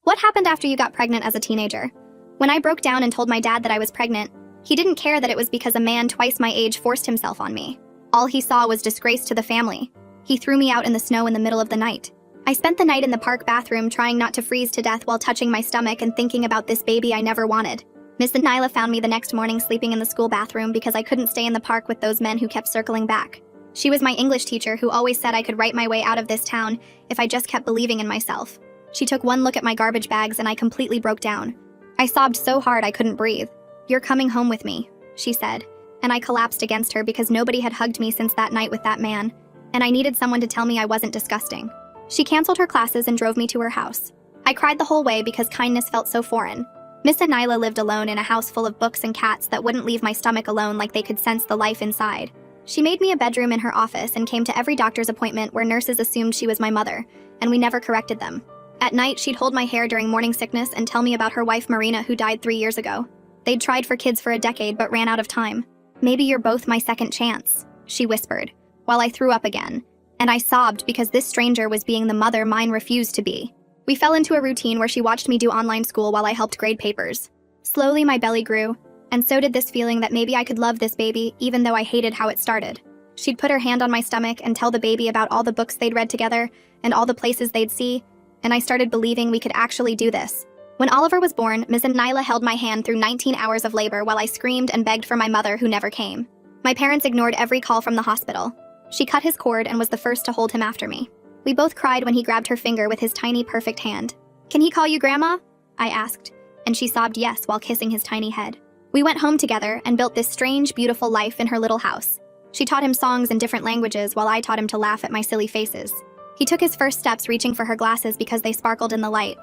What happened after you got pregnant as a teenager? When I broke down and told my dad that I was pregnant, he didn't care that it was because a man twice my age forced himself on me. All he saw was disgrace to the family. He threw me out in the snow in the middle of the night. I spent the night in the park bathroom trying not to freeze to death while touching my stomach and thinking about this baby I never wanted. Miss Nyla found me the next morning sleeping in the school bathroom because I couldn't stay in the park with those men who kept circling back. She was my English teacher who always said I could write my way out of this town if I just kept believing in myself. She took one look at my garbage bags and I completely broke down. I sobbed so hard I couldn't breathe. "You're coming home with me," she said, and I collapsed against her because nobody had hugged me since that night with that man, and I needed someone to tell me I wasn't disgusting. She canceled her classes and drove me to her house. I cried the whole way because kindness felt so foreign. Miss Nyla lived alone in a house full of books and cats that wouldn't leave my stomach alone like they could sense the life inside. She made me a bedroom in her office and came to every doctor's appointment where nurses assumed she was my mother, and we never corrected them. At night, she'd hold my hair during morning sickness and tell me about her wife Marina who died 3 years ago. They'd tried for kids for a decade but ran out of time. "Maybe you're both my second chance," she whispered, while I threw up again. And I sobbed because this stranger was being the mother mine refused to be. We fell into a routine where she watched me do online school while I helped grade papers. Slowly, my belly grew, and so did this feeling that maybe I could love this baby even though I hated how it started. She'd put her hand on my stomach and tell the baby about all the books they'd read together and all the places they'd see, and I started believing we could actually do this. When Oliver was born, Ms. Nyla held my hand through 19 hours of labor while I screamed and begged for my mother who never came. My parents ignored every call from the hospital. She cut his cord and was the first to hold him after me. We both cried when he grabbed her finger with his tiny, perfect hand. "Can he call you Grandma?" I asked, and she sobbed yes while kissing his tiny head. We went home together and built this strange, beautiful life in her little house. She taught him songs in different languages while I taught him to laugh at my silly faces. He took his first steps reaching for her glasses because they sparkled in the light.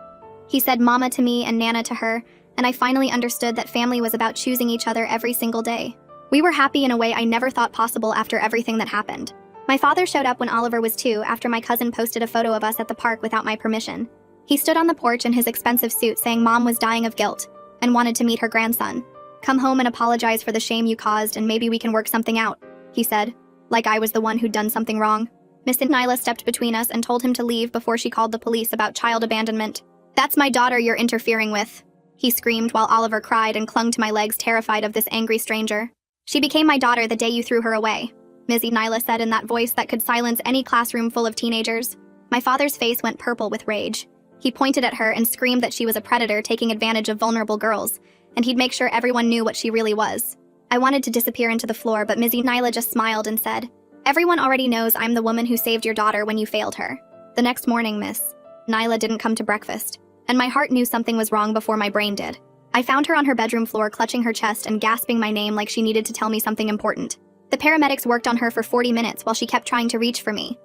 He said Mama to me and Nana to her, and I finally understood that family was about choosing each other every single day. We were happy in a way I never thought possible after everything that happened. My father showed up when Oliver was 2 after my cousin posted a photo of us at the park without my permission. He stood on the porch in his expensive suit saying Mom was dying of guilt and wanted to meet her grandson. "Come home and apologize for the shame you caused and maybe we can work something out," he said, like I was the one who'd done something wrong. Miss Nyla stepped between us and told him to leave before she called the police about child abandonment. "That's my daughter you're interfering with," he screamed while Oliver cried and clung to my legs terrified of this angry stranger. "She became my daughter the day you threw her away," Ms. Nyla said in that voice that could silence any classroom full of teenagers. My father's face went purple with rage. He pointed at her and screamed that she was a predator taking advantage of vulnerable girls, and he'd make sure everyone knew what she really was. I wanted to disappear into the floor, but Ms. Nyla just smiled and said, "Everyone already knows I'm the woman who saved your daughter when you failed her." The next morning, Miss Nyla didn't come to breakfast, and my heart knew something was wrong before my brain did. I found her on her bedroom floor clutching her chest and gasping my name like she needed to tell me something important. The paramedics worked on her for 40 minutes while she kept trying to reach for me.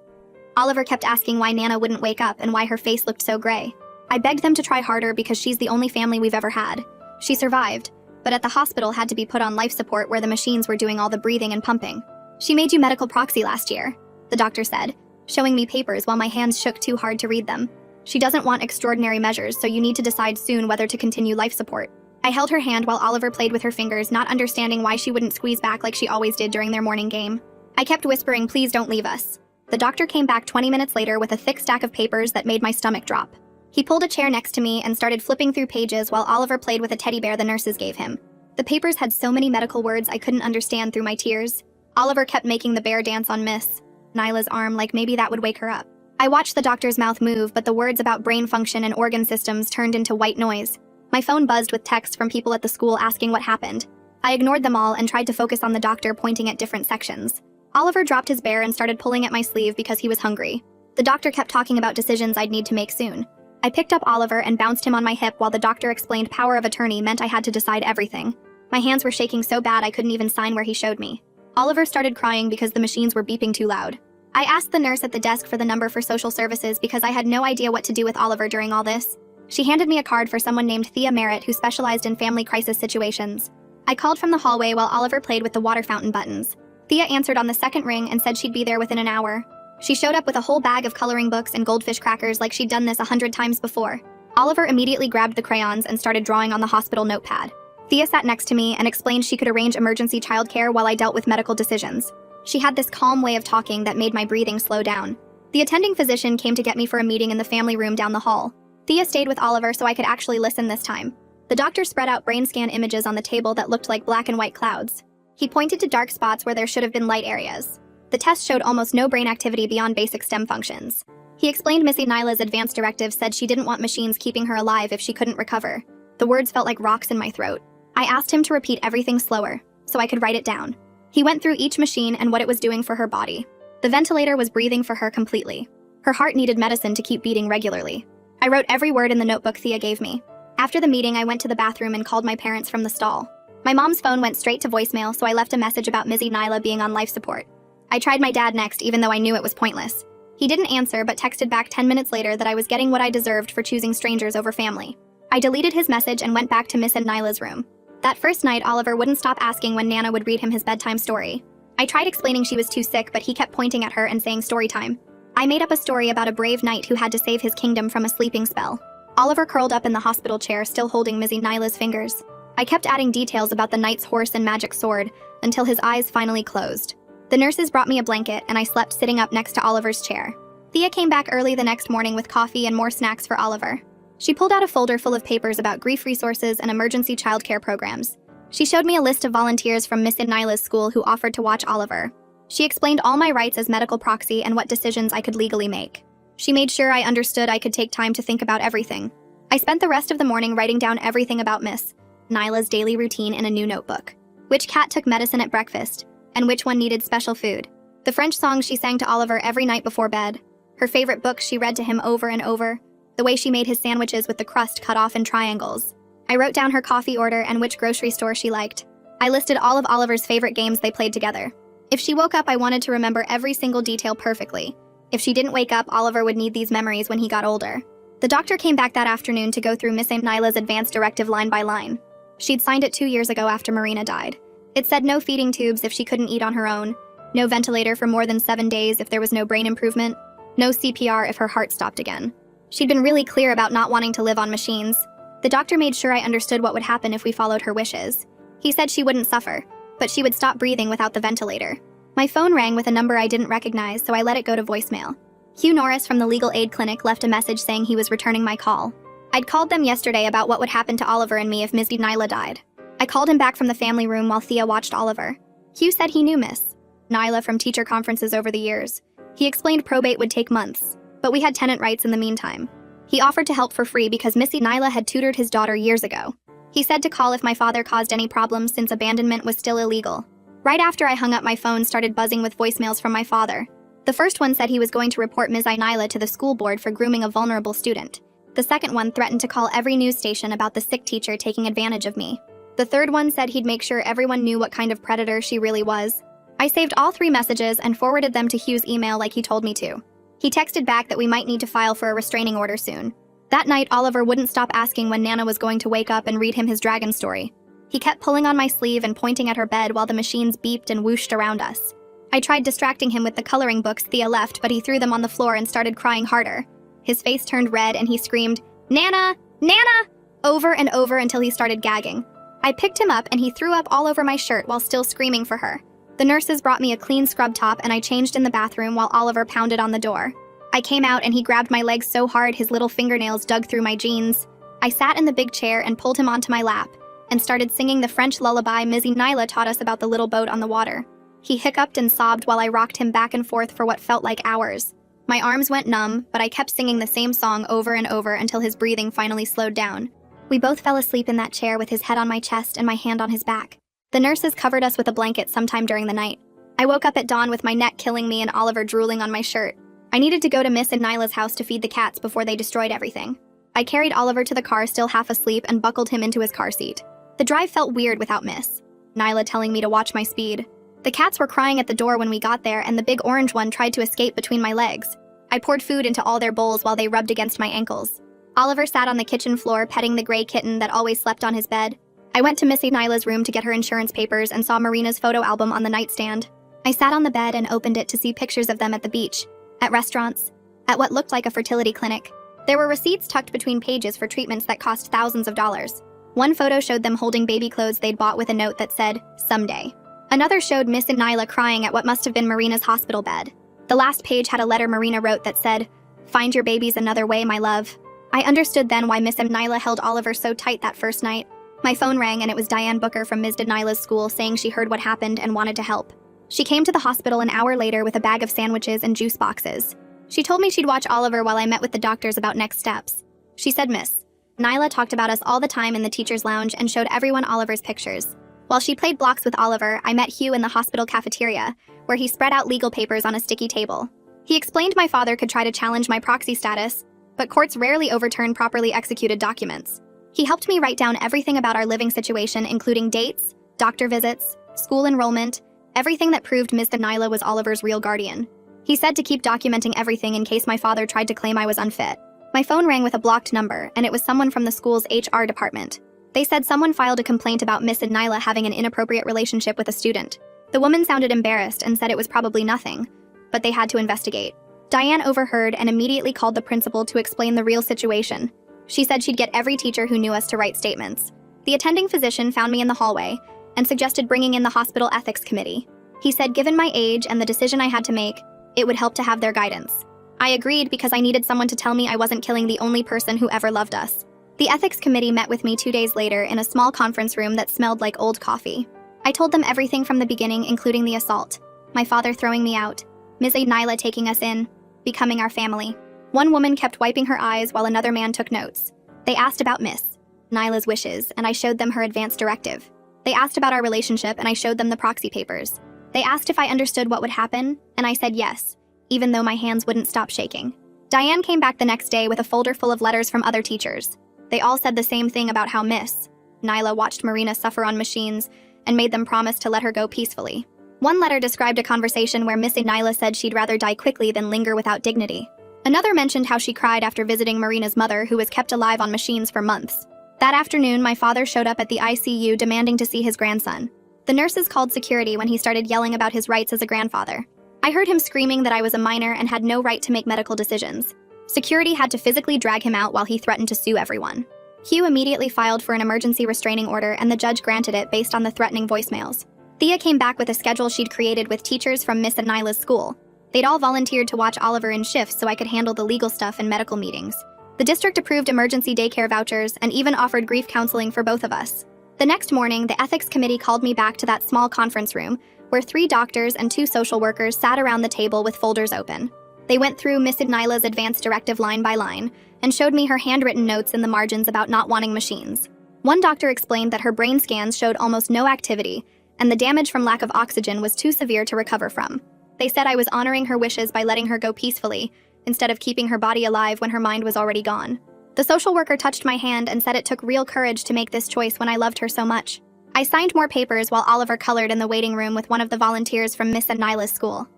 Oliver kept asking why Nana wouldn't wake up and why her face looked so gray. I begged them to try harder because she's the only family we've ever had. She survived, but at the hospital had to be put on life support where the machines were doing all the breathing and pumping. "She made you medical proxy last year," the doctor said, showing me papers while my hands shook too hard to read them. "She doesn't want extraordinary measures, so you need to decide soon whether to continue life support." I held her hand while Oliver played with her fingers, not understanding why she wouldn't squeeze back like she always did during their morning game. I kept whispering, "Please don't leave us." The doctor came back 20 minutes later with a thick stack of papers that made my stomach drop. He pulled a chair next to me and started flipping through pages while Oliver played with a teddy bear the nurses gave him. The papers had so many medical words I couldn't understand through my tears. Oliver kept making the bear dance on Miss Nyla's arm like maybe that would wake her up. I watched the doctor's mouth move, but the words about brain function and organ systems turned into white noise. My phone buzzed with texts from people at the school asking what happened. I ignored them all and tried to focus on the doctor pointing at different sections. Oliver dropped his bear and started pulling at my sleeve because he was hungry. The doctor kept talking about decisions I'd need to make soon. I picked up Oliver and bounced him on my hip while the doctor explained power of attorney meant I had to decide everything. My hands were shaking so bad I couldn't even sign where he showed me. Oliver started crying because the machines were beeping too loud. I asked the nurse at the desk for the number for social services because I had no idea what to do with Oliver during all this. She handed me a card for someone named Thea Merritt who specialized in family crisis situations. I called from the hallway while Oliver played with the water fountain buttons. Thea answered on the second ring and said she'd be there within an hour. She showed up with a whole bag of coloring books and goldfish crackers like she'd done this 100 times before. Oliver immediately grabbed the crayons and started drawing on the hospital notepad. Thea sat next to me and explained she could arrange emergency childcare while I dealt with medical decisions. She had this calm way of talking that made my breathing slow down. The attending physician came to get me for a meeting in the family room down the hall. Thea stayed with Oliver so I could actually listen this time. The doctor spread out brain scan images on the table that looked like black and white clouds. He pointed to dark spots where there should have been light areas. The test showed almost no brain activity beyond basic STEM functions. He explained Missy Nyla's advance directive said she didn't want machines keeping her alive if she couldn't recover. The words felt like rocks in my throat. I asked him to repeat everything slower, so I could write it down. He went through each machine and what it was doing for her body. The ventilator was breathing for her completely. Her heart needed medicine to keep beating regularly. I wrote every word in the notebook Thea gave me. After the meeting, I went to the bathroom and called my parents from the stall. My mom's phone went straight to voicemail, so I left a message about Missy Nyla being on life support. I tried my dad next, even though I knew it was pointless. He didn't answer, but texted back 10 minutes later that I was getting what I deserved for choosing strangers over family. I deleted his message and went back to Miss Nyla's room. That first night, Oliver wouldn't stop asking when Nana would read him his bedtime story. I tried explaining she was too sick, but he kept pointing at her and saying story time. I made up a story about a brave knight who had to save his kingdom from a sleeping spell. Oliver curled up in the hospital chair, still holding Missy Nyla's fingers. I kept adding details about the knight's horse and magic sword until his eyes finally closed. The nurses brought me a blanket, and I slept sitting up next to Oliver's chair. Thea came back early the next morning with coffee and more snacks for Oliver. She pulled out a folder full of papers about grief resources and emergency childcare programs. She showed me a list of volunteers from Miss Nyla's school who offered to watch Oliver. She explained all my rights as medical proxy and what decisions I could legally make. She made sure I understood I could take time to think about everything. I spent the rest of the morning writing down everything about Miss Nyla's daily routine in a new notebook. Which cat took medicine at breakfast, and which one needed special food. The French songs she sang to Oliver every night before bed. Her favorite books she read to him over and over. The way she made his sandwiches with the crust cut off in triangles. I wrote down her coffee order and which grocery store she liked. I listed all of Oliver's favorite games they played together. If she woke up, I wanted to remember every single detail perfectly. If she didn't wake up, Oliver would need these memories when he got older. The doctor came back that afternoon to go through Miss Nyla's advance directive line by line. She'd signed it 2 years ago after Marina died. It said no feeding tubes if she couldn't eat on her own, no ventilator for more than 7 days if there was no brain improvement, no CPR if her heart stopped again. She'd been really clear about not wanting to live on machines. The doctor made sure I understood what would happen if we followed her wishes. He said she wouldn't suffer, but she would stop breathing without the ventilator. My phone rang with a number I didn't recognize, so I let it go to voicemail. Hugh Norris from the Legal Aid Clinic left a message saying he was returning my call. I'd called them yesterday about what would happen to Oliver and me if Miss Nyla died. I called him back from the family room while Thea watched Oliver. Hugh said he knew Miss Nyla from teacher conferences over the years. He explained probate would take months, but we had tenant rights in the meantime. He offered to help for free because Missy Nyla had tutored his daughter years ago. He said to call if my father caused any problems since abandonment was still illegal. Right after I hung up, my phone started buzzing with voicemails from my father. The first one said he was going to report Ms. Nyla to the school board for grooming a vulnerable student. The second one threatened to call every news station about the sick teacher taking advantage of me. The third one said he'd make sure everyone knew what kind of predator she really was. I saved all 3 messages and forwarded them to Hugh's email like he told me to. He texted back that we might need to file for a restraining order soon. That night, Oliver wouldn't stop asking when Nana was going to wake up and read him his dragon story. He kept pulling on my sleeve and pointing at her bed while the machines beeped and whooshed around us. I tried distracting him with the coloring books Thea left, but he threw them on the floor and started crying harder. His face turned red and he screamed, "Nana! Nana!" over and over until he started gagging. I picked him up and he threw up all over my shirt while still screaming for her. The nurses brought me a clean scrub top and I changed in the bathroom while Oliver pounded on the door. I came out and he grabbed my legs so hard his little fingernails dug through my jeans. I sat in the big chair and pulled him onto my lap and started singing the French lullaby Missy Nyla taught us about the little boat on the water. He hiccuped and sobbed while I rocked him back and forth for what felt like hours. My arms went numb, but I kept singing the same song over and over until his breathing finally slowed down. We both fell asleep in that chair with his head on my chest and my hand on his back. The nurses covered us with a blanket sometime during the night. I woke up at dawn with my neck killing me and Oliver drooling on my shirt. I needed to go to Miss Nyla's house to feed the cats before they destroyed everything. I carried Oliver to the car still half asleep and buckled him into his car seat. The drive felt weird without Miss Nyla telling me to watch my speed. The cats were crying at the door when we got there and the big orange one tried to escape between my legs. I poured food into all their bowls while they rubbed against my ankles. Oliver sat on the kitchen floor petting the gray kitten that always slept on his bed. I went to Missy Nyla's room to get her insurance papers and saw Marina's photo album on the nightstand. I sat on the bed and opened it to see pictures of them at the beach, at restaurants, at what looked like a fertility clinic. There were receipts tucked between pages for treatments that cost thousands of dollars. One photo showed them holding baby clothes they'd bought with a note that said, "Someday." Another showed Miss Nyla crying at what must have been Marina's hospital bed. The last page had a letter Marina wrote that said, "Find your babies another way, my love." I understood then why Miss Nyla held Oliver so tight that first night. My phone rang and it was Diane Booker from Ms. Nyla's school saying she heard what happened and wanted to help. She came to the hospital an hour later with a bag of sandwiches and juice boxes. She told me she'd watch Oliver while I met with the doctors about next steps. She said Miss Nyla talked about us all the time in the teacher's lounge and showed everyone Oliver's pictures. While she played blocks with Oliver, I met Hugh in the hospital cafeteria, where he spread out legal papers on a sticky table. He explained my father could try to challenge my proxy status, but courts rarely overturn properly executed documents. He helped me write down everything about our living situation, including dates, doctor visits, school enrollment, everything that proved Ms. Nyla was Oliver's real guardian. He said to keep documenting everything in case my father tried to claim I was unfit. My phone rang with a blocked number, and it was someone from the school's HR department. They said someone filed a complaint about Miss Nyla having an inappropriate relationship with a student. The woman sounded embarrassed and said it was probably nothing, but they had to investigate. Diane overheard and immediately called the principal to explain the real situation. She said she'd get every teacher who knew us to write statements. The attending physician found me in the hallway and suggested bringing in the hospital ethics committee. He said given my age and the decision I had to make, it would help to have their guidance. I agreed because I needed someone to tell me I wasn't killing the only person who ever loved us. The ethics committee met with me 2 days later in a small conference room that smelled like old coffee. I told them everything from the beginning, including the assault, my father throwing me out, Ms. Nyla taking us in, becoming our family. One woman kept wiping her eyes while another man took notes. They asked about Miss Nyla's wishes, and I showed them her advance directive. They asked about our relationship, and I showed them the proxy papers. They asked if I understood what would happen, and I said yes, even though my hands wouldn't stop shaking. Diane came back the next day with a folder full of letters from other teachers. They all said the same thing about how Miss Nyla watched Marina suffer on machines and made them promise to let her go peacefully. One letter described a conversation where Miss Nyla said she'd rather die quickly than linger without dignity. Another mentioned how she cried after visiting Marina's mother, who was kept alive on machines for months. That afternoon, my father showed up at the ICU demanding to see his grandson. The nurses called security when he started yelling about his rights as a grandfather. I heard him screaming that I was a minor and had no right to make medical decisions. Security had to physically drag him out while he threatened to sue everyone. Hugh immediately filed for an emergency restraining order, and the judge granted it based on the threatening voicemails. Thea came back with a schedule she'd created with teachers from Miss Nyla's school. They'd all volunteered to watch Oliver in shifts so I could handle the legal stuff and medical meetings. The district approved emergency daycare vouchers and even offered grief counseling for both of us. The next morning, the ethics committee called me back to that small conference room where 3 doctors and 2 social workers sat around the table with folders open. They went through Miss Nyla's advance directive line by line and showed me her handwritten notes in the margins about not wanting machines. One doctor explained that her brain scans showed almost no activity, and the damage from lack of oxygen was too severe to recover from. They said I was honoring her wishes by letting her go peacefully, instead of keeping her body alive when her mind was already gone. The social worker touched my hand and said it took real courage to make this choice when I loved her so much. I signed more papers while Oliver colored in the waiting room with one of the volunteers from Miss Nyla's school.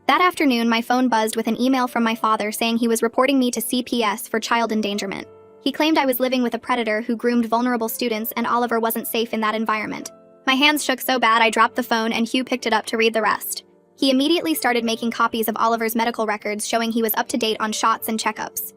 That afternoon, my phone buzzed with an email from my father saying he was reporting me to CPS for child endangerment. He claimed I was living with a predator who groomed vulnerable students and Oliver wasn't safe in that environment. My hands shook so bad I dropped the phone and Hugh picked it up to read the rest. He immediately started making copies of Oliver's medical records showing he was up to date on shots and checkups.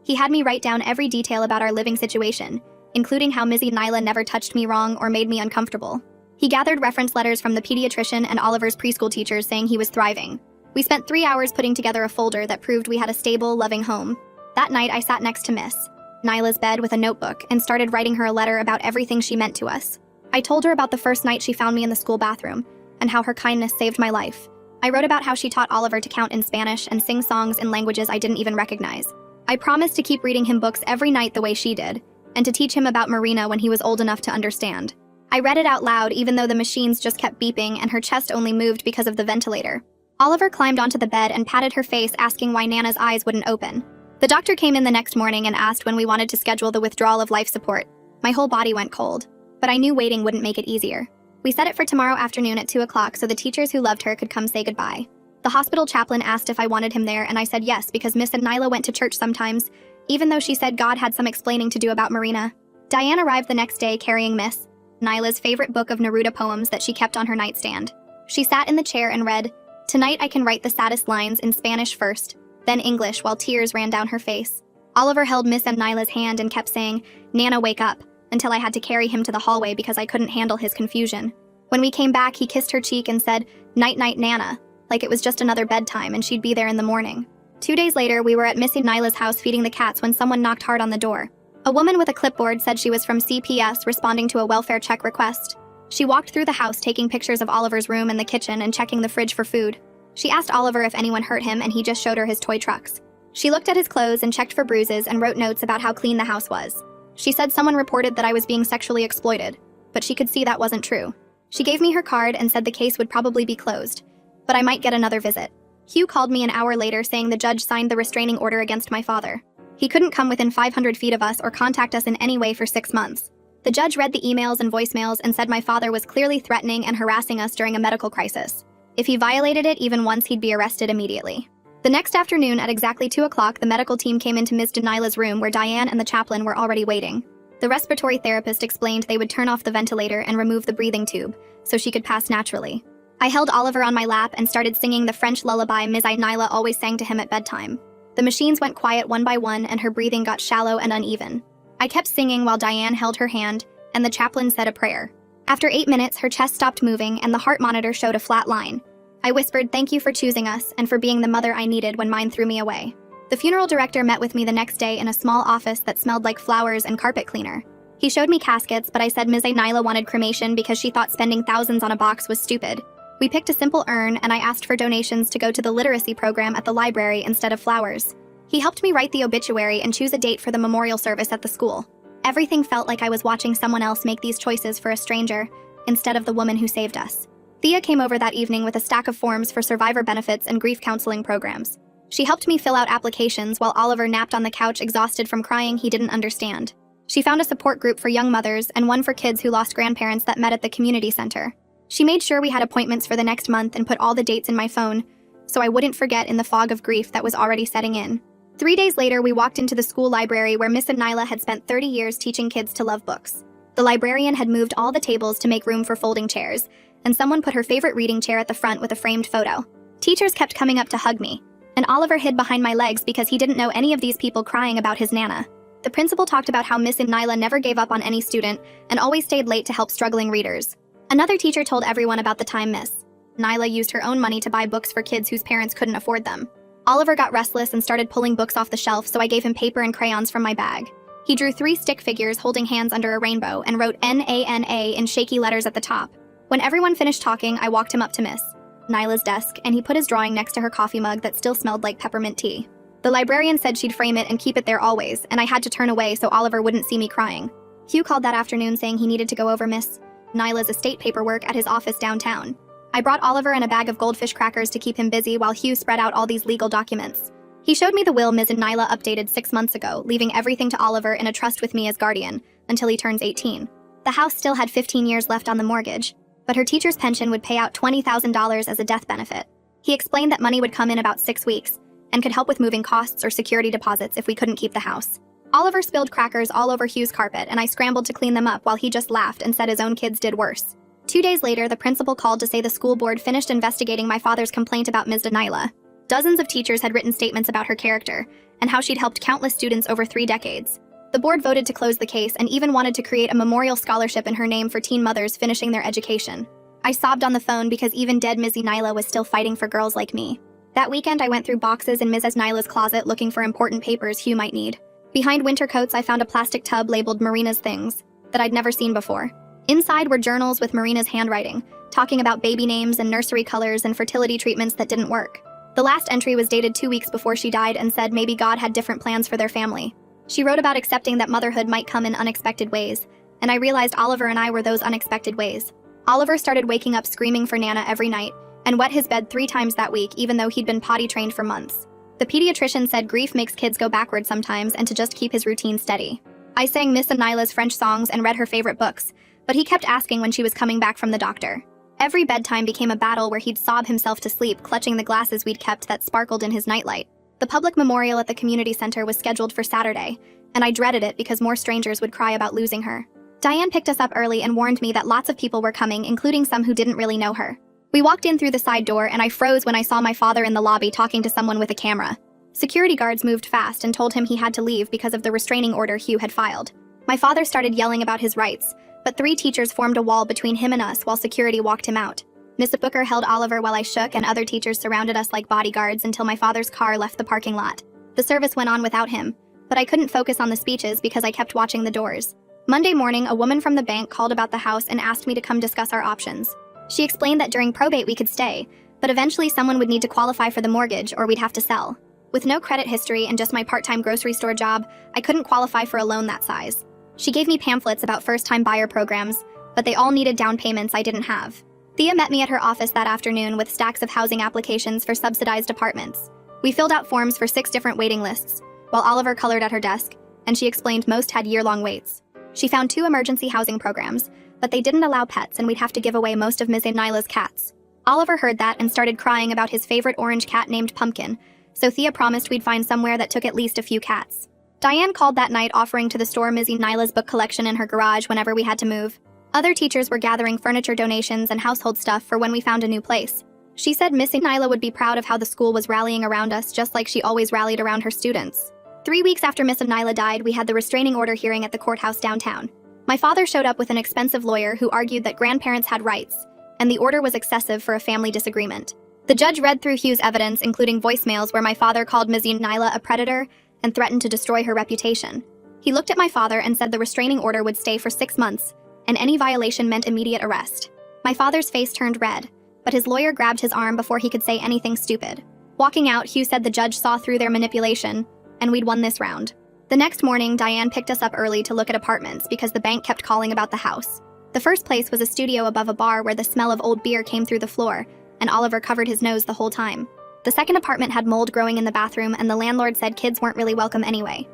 He had me write down every detail about our living situation, including how Ms. Nyla never touched me wrong or made me uncomfortable. He gathered reference letters from the pediatrician and Oliver's preschool teachers saying he was thriving. We spent 3 hours putting together a folder that proved we had a stable, loving home. That night, I sat next to Miss Nyla's bed with a notebook and started writing her a letter about everything she meant to us. I told her about the first night she found me in the school bathroom and how her kindness saved my life. I wrote about how she taught Oliver to count in Spanish and sing songs in languages I didn't even recognize. I promised to keep reading him books every night the way she did, and to teach him about Marina when he was old enough to understand. I read it out loud even though the machines just kept beeping and her chest only moved because of the ventilator. Oliver climbed onto the bed and patted her face, asking why Nana's eyes wouldn't open. The doctor came in the next morning and asked when we wanted to schedule the withdrawal of life support. My whole body went cold, but I knew waiting wouldn't make it easier. We set it for tomorrow afternoon at 2 o'clock so the teachers who loved her could come say goodbye. The hospital chaplain asked if I wanted him there, and I said yes because Miss Nyla went to church sometimes, even though she said God had some explaining to do about Marina. Diane arrived the next day carrying Miss Nyla's favorite book of Neruda poems that she kept on her nightstand. She sat in the chair and read, "Tonight I can write the saddest lines in Spanish first, then English," while tears ran down her face. Oliver held Miss Nyla's hand and kept saying, "Nana, wake up," until I had to carry him to the hallway because I couldn't handle his confusion. When we came back, he kissed her cheek and said, "Night-night, Nana," like it was just another bedtime and she'd be there in the morning. 2 days later, we were at Missy Nyla's house feeding the cats when someone knocked hard on the door. A woman with a clipboard said she was from CPS responding to a welfare check request. She walked through the house taking pictures of Oliver's room and the kitchen and checking the fridge for food. She asked Oliver if anyone hurt him and he just showed her his toy trucks. She looked at his clothes and checked for bruises and wrote notes about how clean the house was. She said someone reported that I was being sexually exploited, but she could see that wasn't true. She gave me her card and said the case would probably be closed, but I might get another visit. Hugh called me an hour later saying the judge signed the restraining order against my father. He couldn't come within 500 feet of us or contact us in any way for 6 months. The judge read the emails and voicemails and said my father was clearly threatening and harassing us during a medical crisis. If he violated it even once, he'd be arrested immediately. The next afternoon at exactly 2 o'clock, the medical team came into Ms. Nyla's room where Diane and the chaplain were already waiting. The respiratory therapist explained they would turn off the ventilator and remove the breathing tube, so she could pass naturally. I held Oliver on my lap and started singing the French lullaby Ms. Nyla always sang to him at bedtime. The machines went quiet one by one and her breathing got shallow and uneven. I kept singing while Diane held her hand, and the chaplain said a prayer. After 8 minutes, her chest stopped moving and the heart monitor showed a flat line. I whispered, "Thank you for choosing us and for being the mother I needed when mine threw me away." The funeral director met with me the next day in a small office that smelled like flowers and carpet cleaner. He showed me caskets, but I said Ms. Nyla wanted cremation because she thought spending thousands on a box was stupid. We picked a simple urn and I asked for donations to go to the literacy program at the library instead of flowers. He helped me write the obituary and choose a date for the memorial service at the school. Everything felt like I was watching someone else make these choices for a stranger, instead of the woman who saved us. Thea came over that evening with a stack of forms for survivor benefits and grief counseling programs. She helped me fill out applications while Oliver napped on the couch exhausted from crying he didn't understand. She found a support group for young mothers and one for kids who lost grandparents that met at the community center. She made sure we had appointments for the next month and put all the dates in my phone, so I wouldn't forget in the fog of grief that was already setting in. 3 days later, we walked into the school library where Miss Nyla had spent 30 years teaching kids to love books. The librarian had moved all the tables to make room for folding chairs, and someone put her favorite reading chair at the front with a framed photo. Teachers kept coming up to hug me, and Oliver hid behind my legs because he didn't know any of these people crying about his Nana. The principal talked about how Miss Nyla never gave up on any student and always stayed late to help struggling readers. Another teacher told everyone about the time Miss Nyla used her own money to buy books for kids whose parents couldn't afford them. Oliver got restless and started pulling books off the shelf, so I gave him paper and crayons from my bag. He drew 3 stick figures holding hands under a rainbow and wrote NANA in shaky letters at the top. When everyone finished talking, I walked him up to Miss Nyla's desk, and he put his drawing next to her coffee mug that still smelled like peppermint tea. The librarian said she'd frame it and keep it there always, and I had to turn away so Oliver wouldn't see me crying. Hugh called that afternoon saying he needed to go over Miss Nyla's estate paperwork at his office downtown. I brought Oliver and a bag of goldfish crackers to keep him busy while Hugh spread out all these legal documents. He showed me the will Ms. Nyla updated 6 months ago, leaving everything to Oliver in a trust with me as guardian, until he turns 18. The house still had 15 years left on the mortgage, but her teacher's pension would pay out $20,000 as a death benefit. He explained that money would come in about 6 weeks, and could help with moving costs or security deposits if we couldn't keep the house. Oliver spilled crackers all over Hugh's carpet, and I scrambled to clean them up while he just laughed and said his own kids did worse. 2 days later, the principal called to say the school board finished investigating my father's complaint about Ms. Nyla. Dozens of teachers had written statements about her character, and how she'd helped countless students over 3 decades. The board voted to close the case and even wanted to create a memorial scholarship in her name for teen mothers finishing their education. I sobbed on the phone because even dead Ms. Nyla was still fighting for girls like me. That weekend, I went through boxes in Mrs. Nyla's closet looking for important papers Hugh might need. Behind winter coats, I found a plastic tub labeled Marina's Things that I'd never seen before. Inside were journals with Marina's handwriting, talking about baby names and nursery colors and fertility treatments that didn't work. The last entry was dated 2 weeks before she died and said maybe God had different plans for their family. She wrote about accepting that motherhood might come in unexpected ways, and I realized Oliver and I were those unexpected ways. Oliver started waking up screaming for Nana every night, and wet his bed 3 times that week even though he'd been potty trained for months. The pediatrician said grief makes kids go backward sometimes and to just keep his routine steady. I sang Miss Nyla's French songs and read her favorite books, but he kept asking when she was coming back from the doctor. Every bedtime became a battle where he'd sob himself to sleep, clutching the glasses we'd kept that sparkled in his nightlight. The public memorial at the community center was scheduled for Saturday, and I dreaded it because more strangers would cry about losing her. Diane picked us up early and warned me that lots of people were coming, including some who didn't really know her. We walked in through the side door, and I froze when I saw my father in the lobby talking to someone with a camera. Security guards moved fast and told him he had to leave because of the restraining order Hugh had filed. My father started yelling about his rights, but 3 teachers formed a wall between him and us while security walked him out. Miss Booker held Oliver while I shook, and other teachers surrounded us like bodyguards until my father's car left the parking lot. The service went on without him, but I couldn't focus on the speeches because I kept watching the doors. Monday morning, a woman from the bank called about the house and asked me to come discuss our options. She explained that during probate we could stay, but eventually someone would need to qualify for the mortgage or we'd have to sell. With no credit history and just my part-time grocery store job, I couldn't qualify for a loan that size. She gave me pamphlets about first-time buyer programs, but they all needed down payments I didn't have. Thea met me at her office that afternoon with stacks of housing applications for subsidized apartments. We filled out forms for 6 different waiting lists, while Oliver colored at her desk, and she explained most had year-long waits. She found 2 emergency housing programs, but they didn't allow pets and we'd have to give away most of Ms. Nyla's cats. Oliver heard that and started crying about his favorite orange cat named Pumpkin, so Thea promised we'd find somewhere that took at least a few cats. Diane called that night offering to store Ms. Nyla's book collection in her garage whenever we had to move. Other teachers were gathering furniture donations and household stuff for when we found a new place. She said Miss Nyla would be proud of how the school was rallying around us just like she always rallied around her students. 3 weeks after Miss Nyla died, we had the restraining order hearing at the courthouse downtown. My father showed up with an expensive lawyer who argued that grandparents had rights, and the order was excessive for a family disagreement. The judge read through Hugh's evidence, including voicemails where my father called Ms. Nyla a predator and threatened to destroy her reputation. He looked at my father and said the restraining order would stay for 6 months, and any violation meant immediate arrest. My father's face turned red, but his lawyer grabbed his arm before he could say anything stupid. Walking out, Hugh said the judge saw through their manipulation, and we'd won this round. The next morning, Diane picked us up early to look at apartments because the bank kept calling about the house. The first place was a studio above a bar where the smell of old beer came through the floor, and Oliver covered his nose the whole time. The second apartment had mold growing in the bathroom, and the landlord said kids weren't really welcome anyway.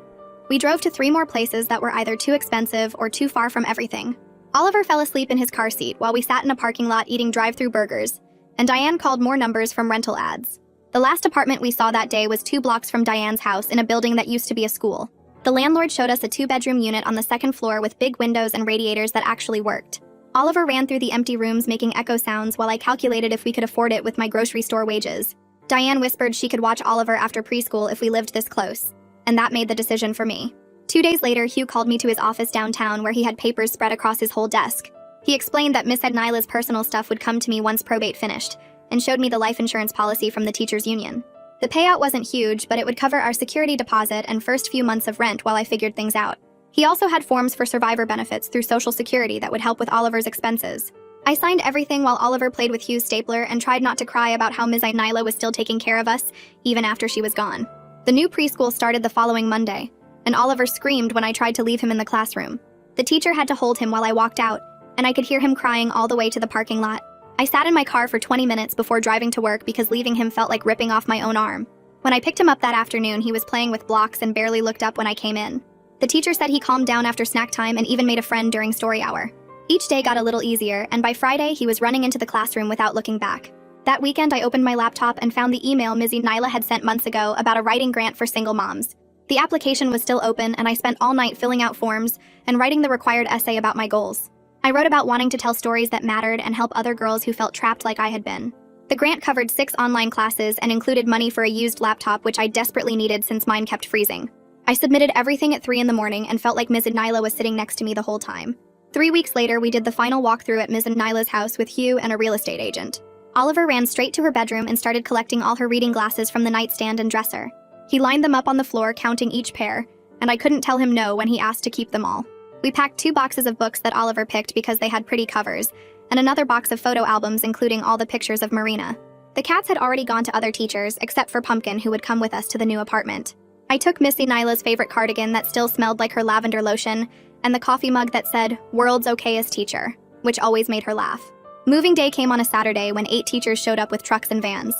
We drove to 3 more places that were either too expensive or too far from everything. Oliver fell asleep in his car seat while we sat in a parking lot eating drive-thru burgers, and Diane called more numbers from rental ads. The last apartment we saw that day was 2 blocks from Diane's house in a building that used to be a school. The landlord showed us a 2-bedroom unit on the 2nd floor with big windows and radiators that actually worked. Oliver ran through the empty rooms making echo sounds while I calculated if we could afford it with my grocery store wages. Diane whispered she could watch Oliver after preschool if we lived this close, and that made the decision for me. 2 days later, Hugh called me to his office downtown where he had papers spread across his whole desk. He explained that Miss Nyla's personal stuff would come to me once probate finished, and showed me the life insurance policy from the teachers' union. The payout wasn't huge, but it would cover our security deposit and first few months of rent while I figured things out. He also had forms for survivor benefits through Social Security that would help with Oliver's expenses. I signed everything while Oliver played with Hugh's stapler and tried not to cry about how Ms. Nyla was still taking care of us, even after she was gone. The new preschool started the following Monday, and Oliver screamed when I tried to leave him in the classroom. The teacher had to hold him while I walked out, and I could hear him crying all the way to the parking lot. I sat in my car for 20 minutes before driving to work because leaving him felt like ripping off my own arm. When I picked him up that afternoon, he was playing with blocks and barely looked up when I came in. The teacher said he calmed down after snack time and even made a friend during story hour. Each day got a little easier, and by Friday, he was running into the classroom without looking back. That weekend, I opened my laptop and found the email Ms. Nyla had sent months ago about a writing grant for single moms. The application was still open, and I spent all night filling out forms and writing the required essay about my goals. I wrote about wanting to tell stories that mattered and help other girls who felt trapped like I had been. The grant covered 6 online classes and included money for a used laptop, which I desperately needed since mine kept freezing. I submitted everything at 3 in the morning and felt like Ms. Nyla was sitting next to me the whole time. 3 weeks later, we did the final walkthrough at Ms. Nyla's house with Hugh and a real estate agent. Oliver ran straight to her bedroom and started collecting all her reading glasses from the nightstand and dresser. He lined them up on the floor, counting each pair, and I couldn't tell him no when he asked to keep them all. We packed 2 boxes of books that Oliver picked because they had pretty covers, and another box of photo albums including all the pictures of Marina. The cats had already gone to other teachers, except for Pumpkin, who would come with us to the new apartment. I took Miss Nyla's favorite cardigan that still smelled like her lavender lotion, and the coffee mug that said, "World's okayest teacher," which always made her laugh. Moving day came on a Saturday when 8 teachers showed up with trucks and vans.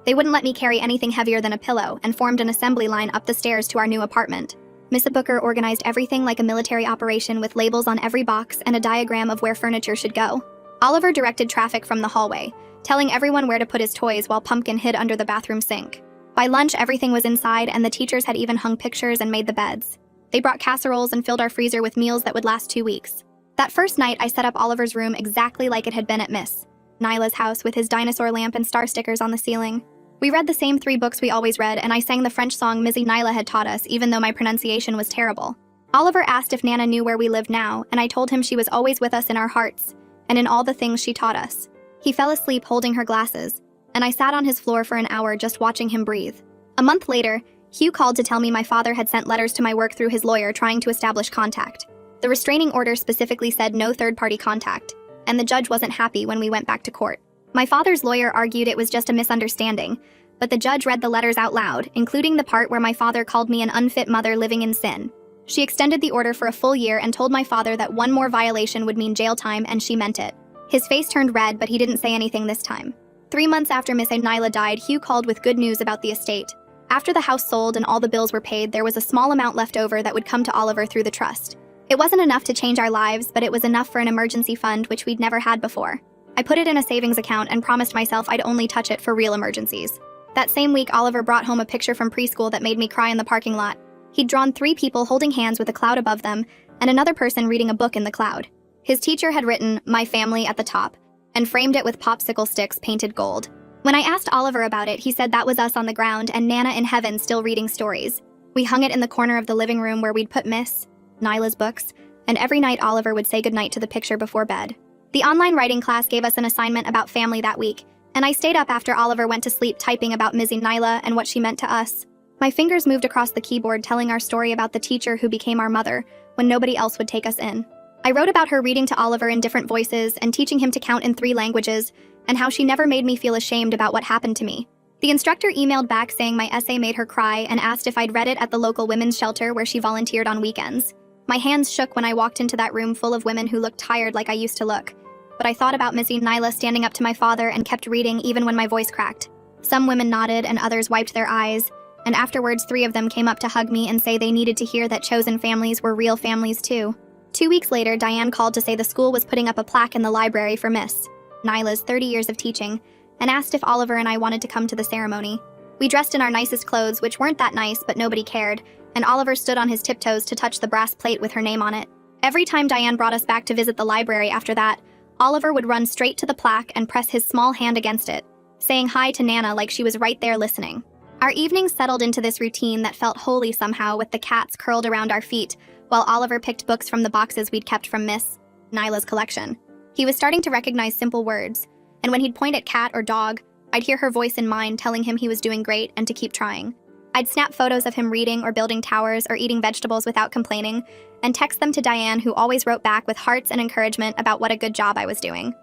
They wouldn't let me carry anything heavier than a pillow and formed an assembly line up the stairs to our new apartment. Miss Booker organized everything like a military operation with labels on every box and a diagram of where furniture should go. Oliver directed traffic from the hallway, telling everyone where to put his toys while Pumpkin hid under the bathroom sink. By lunch, everything was inside, and the teachers had even hung pictures and made the beds. They brought casseroles and filled our freezer with meals that would last 2 weeks. That first night, I set up Oliver's room exactly like it had been at Miss Nyla's house, with his dinosaur lamp and star stickers on the ceiling. We read the same 3 books we always read, and I sang the French song Ms. Nyla had taught us, even though my pronunciation was terrible. Oliver asked if Nana knew where we lived now, and I told him she was always with us in our hearts, and in all the things she taught us. He fell asleep holding her glasses, and I sat on his floor for an hour just watching him breathe. A month later, Hugh called to tell me my father had sent letters to my work through his lawyer trying to establish contact. The restraining order specifically said no third-party contact, and the judge wasn't happy when we went back to court. My father's lawyer argued it was just a misunderstanding, but the judge read the letters out loud, including the part where my father called me an unfit mother living in sin. She extended the order for a full year and told my father that one more violation would mean jail time, and she meant it. His face turned red, but he didn't say anything this time. 3 months after Miss Nyla died, Hugh called with good news about the estate. After the house sold and all the bills were paid, there was a small amount left over that would come to Oliver through the trust. It wasn't enough to change our lives, but it was enough for an emergency fund, which we'd never had before. I put it in a savings account and promised myself I'd only touch it for real emergencies. That same week, Oliver brought home a picture from preschool that made me cry in the parking lot. He'd drawn 3 people holding hands with a cloud above them and another person reading a book in the cloud. His teacher had written, "My family" at the top, and framed it with popsicle sticks painted gold. When I asked Oliver about it, he said that was us on the ground and Nana in heaven still reading stories. We hung it in the corner of the living room where we'd put Miss Nyla's books, and every night Oliver would say goodnight to the picture before bed. The online writing class gave us an assignment about family that week, and I stayed up after Oliver went to sleep typing about Missy Nyla and what she meant to us. My fingers moved across the keyboard telling our story about the teacher who became our mother when nobody else would take us in. I wrote about her reading to Oliver in different voices and teaching him to count in 3 languages, and how she never made me feel ashamed about what happened to me. The instructor emailed back saying my essay made her cry and asked if I'd read it at the local women's shelter where she volunteered on weekends. My hands shook when I walked into that room full of women who looked tired like I used to look. But I thought about Missy Nyla standing up to my father and kept reading even when my voice cracked. Some women nodded and others wiped their eyes, and afterwards 3 of them came up to hug me and say they needed to hear that chosen families were real families too. 2 weeks later, Diane called to say the school was putting up a plaque in the library for Miss Nyla's 30 years of teaching, and asked if Oliver and I wanted to come to the ceremony. We dressed in our nicest clothes, which weren't that nice, but nobody cared, and Oliver stood on his tiptoes to touch the brass plate with her name on it. Every time Diane brought us back to visit the library after that, Oliver would run straight to the plaque and press his small hand against it, saying hi to Nana like she was right there listening. Our evenings settled into this routine that felt holy somehow, with the cats curled around our feet, while Oliver picked books from the boxes we'd kept from Miss Nyla's collection. He was starting to recognize simple words, and when he'd point at cat or dog, I'd hear her voice in mine telling him he was doing great and to keep trying. I'd snap photos of him reading or building towers or eating vegetables without complaining, and text them to Diane, who always wrote back with hearts and encouragement about what a good job I was doing.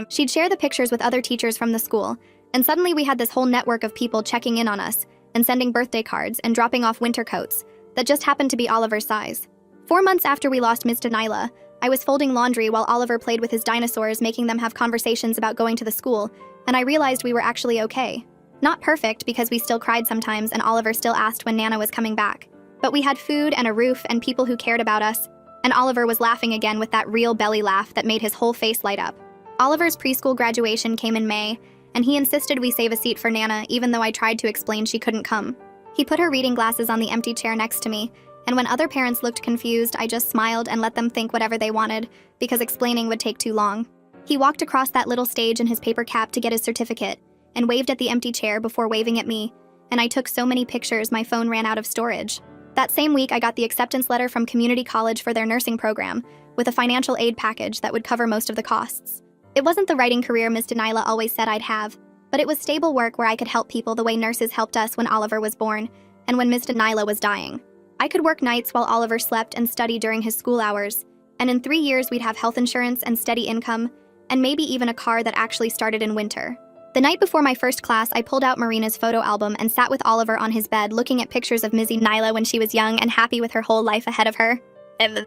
She'd share the pictures with other teachers from the school, and suddenly we had this whole network of people checking in on us and sending birthday cards and dropping off winter coats that just happened to be Oliver's size. 4 months after we lost Miss Nyla, I was folding laundry while Oliver played with his dinosaurs, making them have conversations about going to the school, and I realized we were actually okay. Not perfect, because we still cried sometimes and Oliver still asked when Nana was coming back. But we had food and a roof and people who cared about us, and Oliver was laughing again with that real belly laugh that made his whole face light up. Oliver's preschool graduation came in May, and he insisted we save a seat for Nana even though I tried to explain she couldn't come. He put her reading glasses on the empty chair next to me, and when other parents looked confused, I just smiled and let them think whatever they wanted, because explaining would take too long. He walked across that little stage in his paper cap to get his certificate, and waved at the empty chair before waving at me, and I took so many pictures my phone ran out of storage. That same week, I got the acceptance letter from community college for their nursing program, with a financial aid package that would cover most of the costs. It wasn't the writing career Miss Nyla always said I'd have, but it was stable work where I could help people the way nurses helped us when Oliver was born, and when Miss Nyla was dying. I could work nights while Oliver slept and study during his school hours, and in 3 years we'd have health insurance and steady income, and maybe even a car that actually started in winter. The night before my first class, I pulled out Marina's photo album and sat with Oliver on his bed looking at pictures of Missy Nyla when she was young and happy with her whole life ahead of her.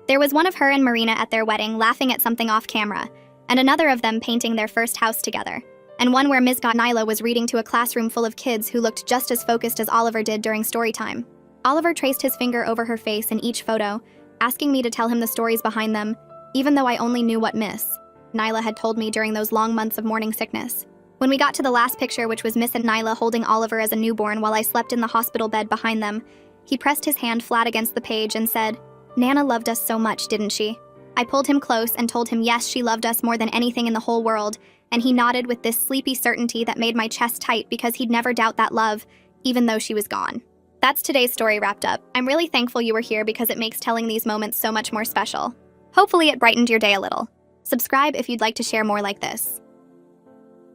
There was one of her and Marina at their wedding laughing at something off camera, and another of them painting their first house together, and one where Miss Nyla was reading to a classroom full of kids who looked just as focused as Oliver did during story time. Oliver traced his finger over her face in each photo, asking me to tell him the stories behind them, even though I only knew what Miss Nyla had told me during those long months of morning sickness. When we got to the last picture, which was Miss Nyla holding Oliver as a newborn while I slept in the hospital bed behind them, he pressed his hand flat against the page and said, "Nana loved us so much, didn't she?" I pulled him close and told him yes, she loved us more than anything in the whole world, and he nodded with this sleepy certainty that made my chest tight because he'd never doubt that love, even though she was gone. That's today's story wrapped up. I'm really thankful you were here because it makes telling these moments so much more special. Hopefully it brightened your day a little. Subscribe if you'd like to share more like this.